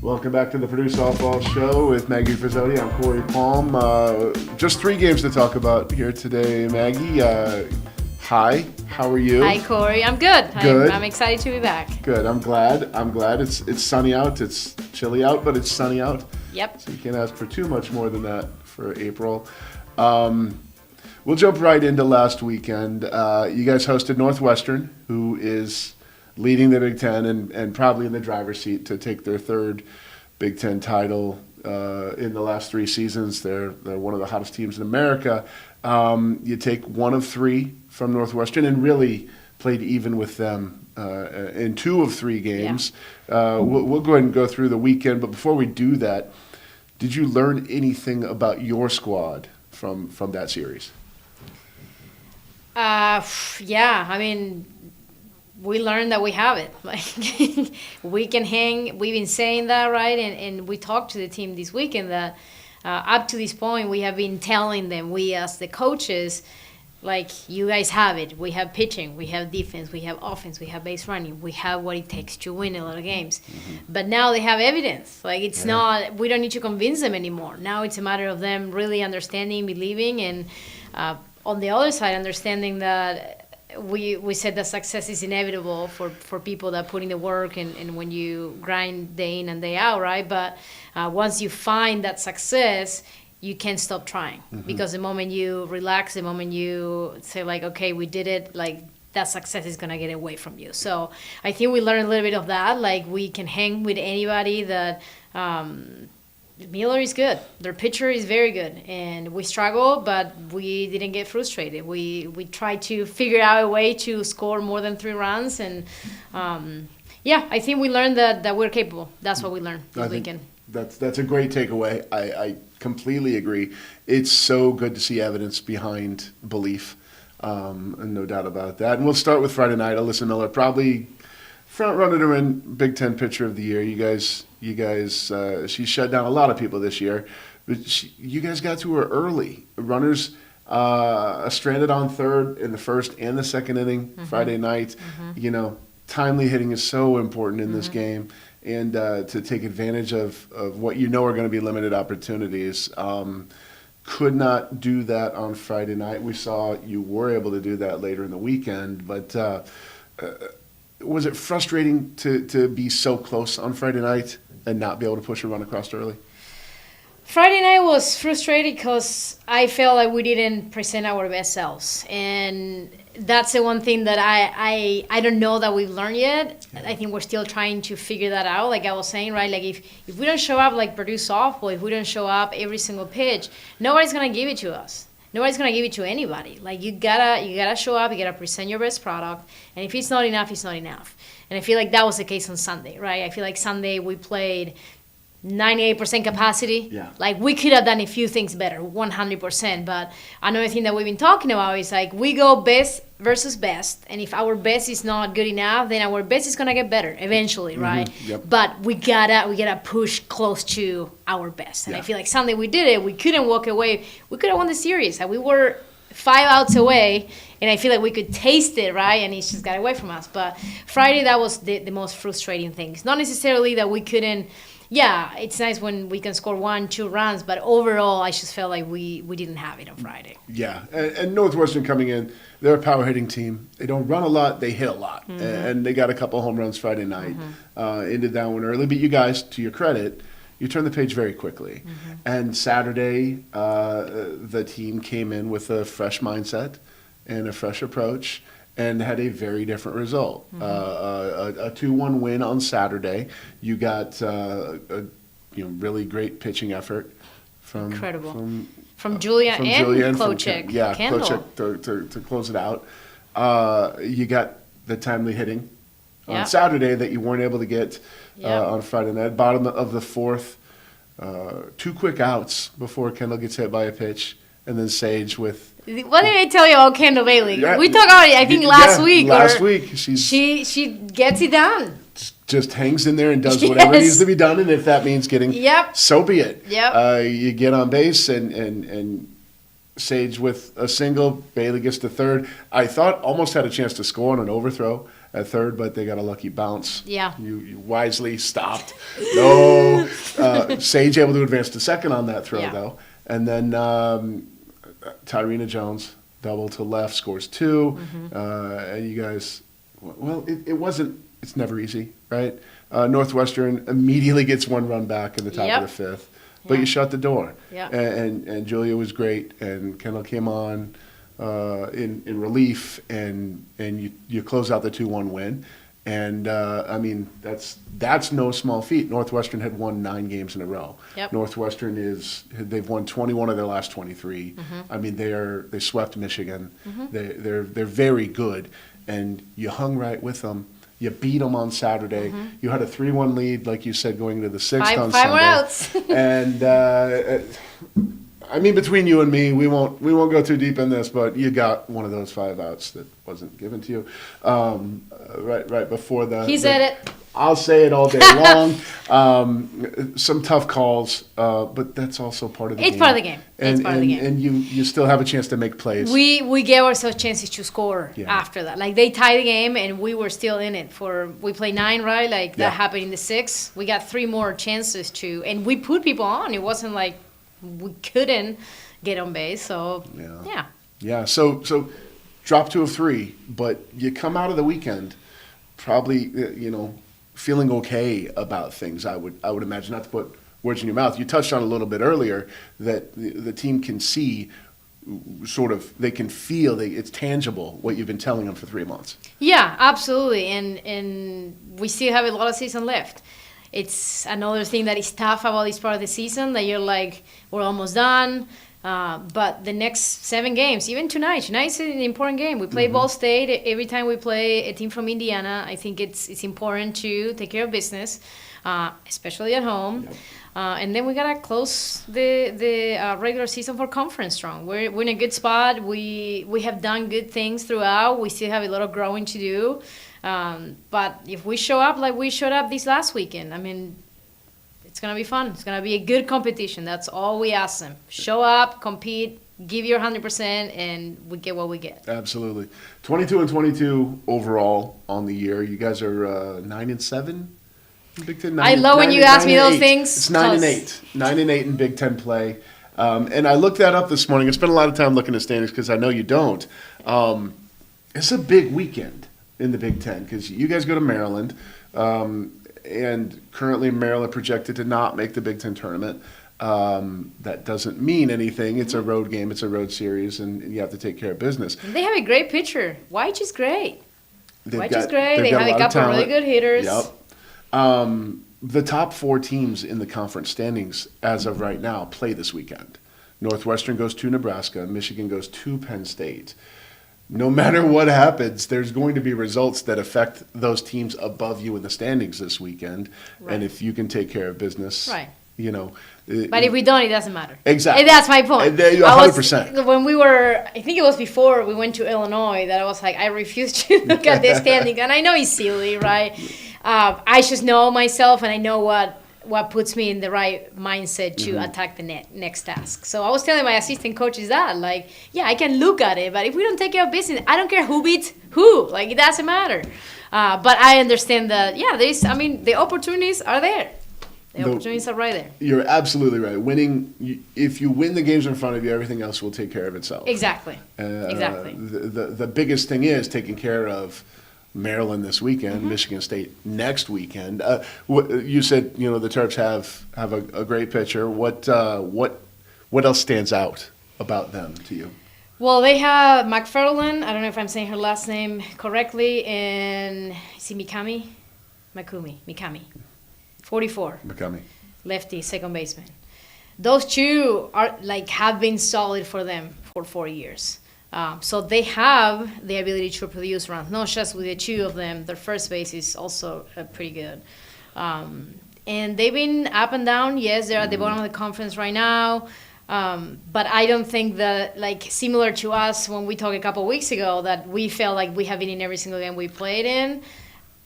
Welcome back to the Purdue Softball Show with Maggie Frezzotti. I'm Cory Palm. Just 3 games to talk about here today, Maggie. Hi, how are you? Hi, Cory. I'm good. Good. I'm excited to be back. Good. I'm glad. It's sunny out. It's chilly out, but it's sunny out. Yep. So you can't ask for too much more than that for April. We'll jump right into last weekend. You guys hosted Northwestern, who is leading the Big Ten and probably in the driver's seat to take their 3rd Big Ten title in the last 3 seasons. They're one of the hottest teams in America. You take 1 of 3 from Northwestern and really played even with them in 2 of 3 games. Yeah. We'll go ahead and go through the weekend, but before we do that, did you learn anything about your squad from that series? Yeah, I mean, we learned that we have it. Like, we can hang. We've been saying that, right? And we talked to the team this weekend that up to this point, we have been telling them, we as the coaches, like, you guys have it. We have pitching, we have defense, we have offense, we have base running, we have what it takes to win a lot of games. Mm-hmm. But now they have evidence. Like, it's not, we don't need to convince them anymore. Now it's a matter of them really understanding, believing, and on the other side, understanding that we said that success is inevitable for people that put in the work and when you grind day in and day out, right? But once you find that success, you can't stop trying. Mm-hmm. Because the moment you relax, the moment you say, like, okay, we did it, like, that success is going to get away from you. So I think we learned a little bit of that. Like, we can hang with anybody that Miller is good. Their pitcher is very good. And we struggled, but we didn't get frustrated. We tried to figure out a way to score more than 3 runs. And, I think we learned that we're capable. That's what we learned this weekend. That's a great takeaway. I completely agree. It's so good to see evidence behind belief, and no doubt about that. And we'll start with Friday night. Alyssa Miller, probably front runner to win Big Ten Pitcher of the Year. You guys, she shut down a lot of people this year, but you guys got to her early. Runners stranded on third in the first and the second inning. Mm-hmm. Friday night. Mm-hmm. Timely hitting is so important in this game. And to take advantage of what are going to be limited opportunities. Could not do that on Friday night. We saw you were able to do that later in the weekend. But was it frustrating to be so close on Friday night and not be able to push a run across early? Friday night was frustrating because I felt like we didn't present our best selves. And that's the one thing that I don't know that we've learned yet. Yeah. I think we're still trying to figure that out. Like I was saying, right? Like if we don't show up like Purdue softball, if we don't show up every single pitch, nobody's gonna give it to us. Nobody's gonna give it to anybody. Like you gotta show up. You gotta present your best product. And if it's not enough, it's not enough. And I feel like that was the case on Sunday, right? I feel like Sunday we played 98% capacity. Yeah. Like we could have done a few things better, 100%. But another thing that we've been talking about is like we go best versus best, and if our best is not good enough, then our best is gonna get better eventually, right? Yep. But we gotta push close to our best, and I feel like Sunday we did it. We couldn't walk away. We could have won the series. Like we were 5 outs away, and I feel like we could taste it, right? And it just got away from us. But Friday, that was the most frustrating thing. It's not necessarily that we couldn't. Yeah, it's nice when we can score 1-2 runs, but overall, I just felt like we didn't have it on Friday. Yeah, and Northwestern coming in, they're a power hitting team. They don't run a lot, they hit a lot. Mm-hmm. And they got a couple home runs Friday night, ended that one early. But you guys, to your credit, you turned the page very quickly. Mm-hmm. And Saturday, the team came in with a fresh mindset and a fresh approach, and had a very different result. Mm-hmm. A 2-1 win on Saturday. You got a really great pitching effort from Julia and Klochek. Klochek to close it out. You got the timely hitting on Saturday that you weren't able to get on Friday night. Bottom of the 4th, 2 quick outs before Kendall gets hit by a pitch, and then Sage with. What did I tell you about Kendall Bailey? Yeah, we talked about it, I think, last week. Last week. She gets it done. Just hangs in there and does whatever needs to be done, and if that means getting, so be it. Yep. You get on base, and Sage with a single, Bailey gets to third. I thought almost had a chance to score on an overthrow at third, but they got a lucky bounce. Yeah. You wisely stopped. No. Sage able to advance to second on that throw, though. And then Tyrena Jones, double to left, scores 2. And you guys, well, it wasn't, it's never easy, right? Northwestern immediately gets 1 run back in the top of the 5th. But you shut the door. Yeah. And Julia was great, and Kendall came on in relief, and you close out the 2-1 win. And, I mean, that's no small feat. Northwestern had won 9 games in a row. Yep. Northwestern they've won 21 of their last 23. I mean, they swept Michigan. They're very good, and you hung right with them. You beat them on Saturday. You had a 3-1 lead, like you said, going into the 6th on Sunday. 5 more outs. And I mean, between you and me, we won't go too deep in this, but you got one of those 5 outs that wasn't given to you right before the. He said it. I'll say it all day long. Some tough calls, but that's also part of the game. It's part of the game. It's part of the game. And you still have a chance to make plays. We gave ourselves chances to score after that. Like, they tied the game, and we were still in it we played 9, right? Like, that happened in the 6th. We got 3 more chances and we put people on. It wasn't like we couldn't get on base. So, yeah. Yeah, so drop to a 3, but you come out of the weekend probably, feeling okay about things. I would imagine, not to put words in your mouth. You touched on a little bit earlier that the team can see, they can feel, it's tangible what you've been telling them for 3 months. Yeah, absolutely, and we still have a lot of season left. It's another thing that is tough about this part of the season, that you're like, we're almost done. But the next 7 games, even tonight's an important game. We play Ball State. Every time we play a team from Indiana, I think it's important to take care of business, especially at home. Yep. And then we gotta close the regular season for conference strong. We're in a good spot. We have done good things throughout. We still have a lot of growing to do. But if we show up like we showed up this last weekend, I mean, it's going to be fun. It's going to be a good competition. That's all we ask them. Show up, compete, give your 100%, and we get what we get. Absolutely. 22-22 overall on the year. You guys are 9-7 in Big Ten. I love when you ask me those things. It's 9-8. 9-8 in Big Ten play. And I looked that up this morning. I spent a lot of time looking at standings because I know you don't. It's a big weekend in the Big Ten because you guys go to Maryland. And currently Maryland projected to not make the Big Ten tournament. That doesn't mean anything. It's a road game. It's a road series, and you have to take care of business. They have a great pitcher. Weich is great. They have a couple of really good hitters. Yep. The top 4 teams in the conference standings as of right now play this weekend. Northwestern goes to Nebraska. Michigan goes to Penn State. No matter what happens, there's going to be results that affect those teams above you in the standings this weekend. Right. And if you can take care of business, right. But if we don't, it doesn't matter. Exactly. And that's my point. 100%. When we were, I think it was before we went to Illinois, that I was like, I refuse to look at the standings. And I know it's silly, right? I just know myself, and I know what puts me in the right mindset to attack the next task. So I was telling my assistant coaches that, like, yeah, I can look at it, but if we don't take care of business, I don't care who beats who. Like, it doesn't matter. But I understand that, the opportunities are there. The opportunities are right there. You're absolutely right. If you win the games in front of you, everything else will take care of itself. Exactly. Exactly. The biggest thing is taking care of Maryland this weekend, Michigan State next weekend. You said the Terps have a great pitcher. What else stands out about them to you? Well, they have McFarland. I don't know if I'm saying her last name correctly. And is he Mikami? 44. Mikami. Lefty, second baseman. Those 2 have been solid for them for 4 years. So they have the ability to produce runs. Not just with the 2 of them. Their first base is also pretty good. And they've been up and down. Yes, they're at the bottom of the conference right now. But I don't think that, similar to us when we talked a couple of weeks ago, that we felt like we have been in every single game we played in.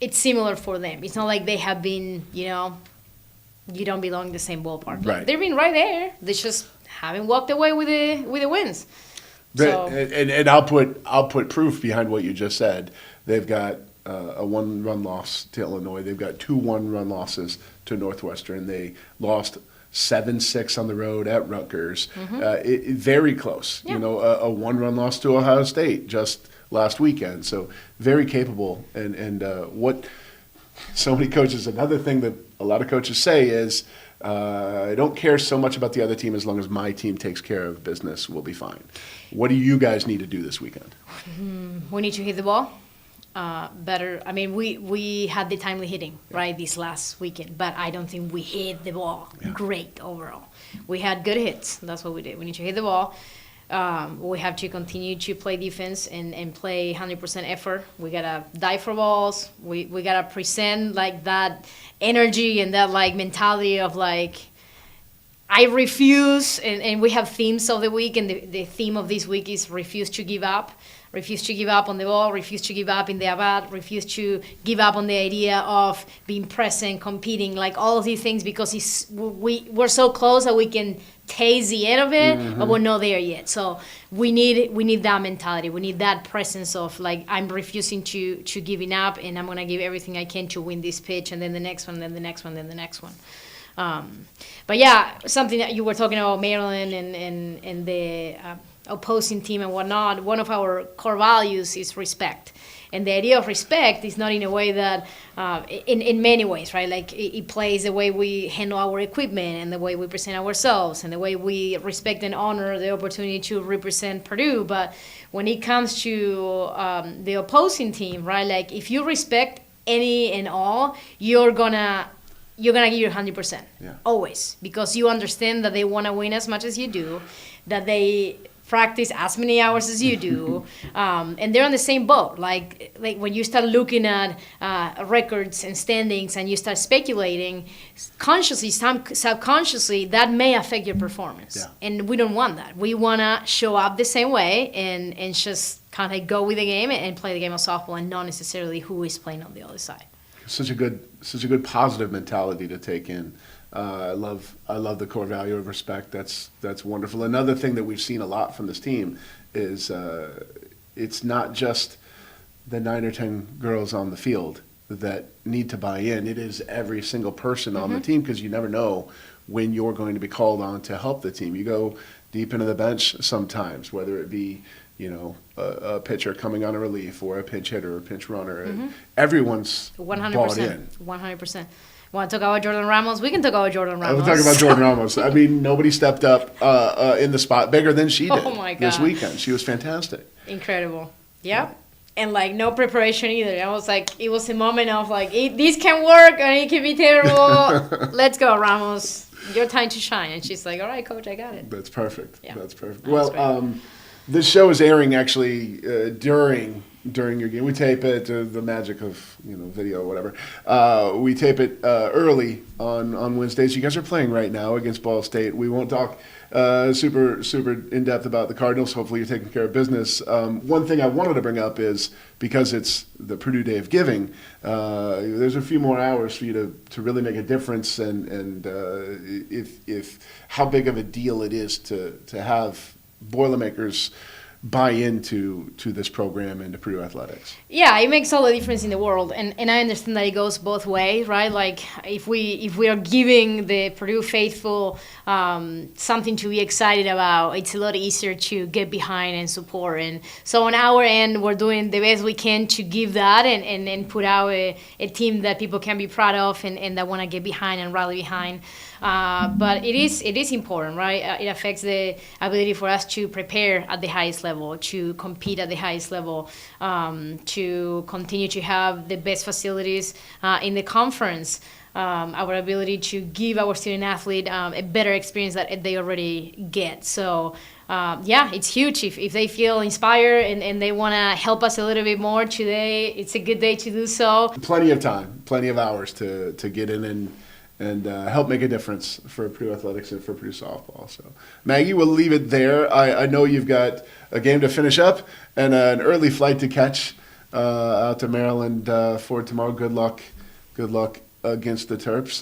It's similar for them. It's not like they have been, you don't belong in the same ballpark. Right. They've been right there. They just haven't walked away with the wins. And I'll put proof behind what you just said. They've got a one-run loss to Illinois. They've got 2 one-run losses to Northwestern. They lost 7-6 on the road at Rutgers. Very close. Yeah. A one-run loss to Ohio State just last weekend. So very capable. And what so many coaches, another thing that a lot of coaches say is, I don't care so much about the other team as long as my team takes care of business, we'll be fine. What do you guys need to do this weekend? We need to hit the ball better. I mean, we had the timely hitting, right, this last weekend, but I don't think we hit the ball great overall. We had good hits. That's what we did. We need to hit the ball. We have to continue to play defense and play 100% effort. We gotta dive for balls. We gotta present like that energy and that like mentality of like, I refuse. And we have themes of the week, and the theme of this week is refuse to give up. Refuse to give up on the ball, refuse to give up in the at-bat, refuse to give up on the idea of being present, competing, like all of these things, because we're so close that we can taste the end of it, but we're not there yet. So we need that mentality. We need that presence of like, I'm refusing to giving up, and I'm gonna give everything I can to win this pitch, and then the next one, then the next one, then the next one. But yeah, something that you were talking about Maryland and the opposing team and whatnot, one of our core values is respect. And the idea of respect is not in a way that, in many ways, right? Like it plays the way we handle our equipment and the way we present ourselves and the way we respect and honor the opportunity to represent Purdue. But when it comes to the opposing team, right? Like if you respect any and all, you're gonna give your 100%, always, because you understand that they want to win as much as you do, that they practice as many hours as you do, and they're on the same boat. Like when you start looking at records and standings and you start speculating, consciously, subconsciously, that may affect your performance. Yeah. And we don't want that. We want to show up the same way and just kind of go with the game and play the game of softball, and not necessarily who is playing on the other side. Such a good positive mentality to take in. I love the core value of respect. That's wonderful. Another thing that we've seen a lot from this team is it's not just the 9 or 10 girls on the field that need to buy in. It is every single person on the team, because you never know when you're going to be called on to help the team. You go deep into the bench sometimes, whether it be a pitcher coming on a relief or a pinch hitter or a pinch runner. Everyone's 100%, bought in. 100%. Want to talk about Jordan Ramos? We can talk about Jordan Ramos. We'll talk about Jordan Ramos. I mean, nobody stepped up in the spot bigger than she did this weekend. She was fantastic. Incredible. Yeah. And, like, no preparation either. I was like, it was a moment of, like, this can work and it can be terrible. Let's go, Ramos. Your time to shine. And she's like, all right, coach, I got it. That's perfect. Yeah. That's perfect. Well, this show is airing actually during your game. We tape it, the magic of video or whatever. We tape it early on Wednesdays. You guys are playing right now against Ball State. We won't talk super in depth about the Cardinals. Hopefully you're taking care of business. One thing I wanted to bring up is, because it's the Purdue Day of Giving, there's a few more hours for you to really make a difference, and if how big of a deal it is to have Boilermakers buy into this program and to Purdue athletics. Yeah, it makes all the difference in the world, and I understand that it goes both ways, right? Like if we are giving the Purdue faithful something to be excited about, it's a lot easier to get behind and support. And so on our end, we're doing the best we can to give that and put out a team that people can be proud of and that want to get behind and rally behind. But it is important, right? It affects the ability for us to prepare at the highest level, to compete at the highest level, to continue to have the best facilities in the conference, our ability to give our student athlete a better experience that they already get. So it's huge. If they feel inspired and they want to help us a little bit more today, it's a good day to do so. Plenty of time, plenty of hours to get in and help make a difference for Purdue athletics and for Purdue softball. So, Maggie, we'll leave it there. I know you've got a game to finish up and an early flight to catch out to Maryland for tomorrow. Good luck against the Terps.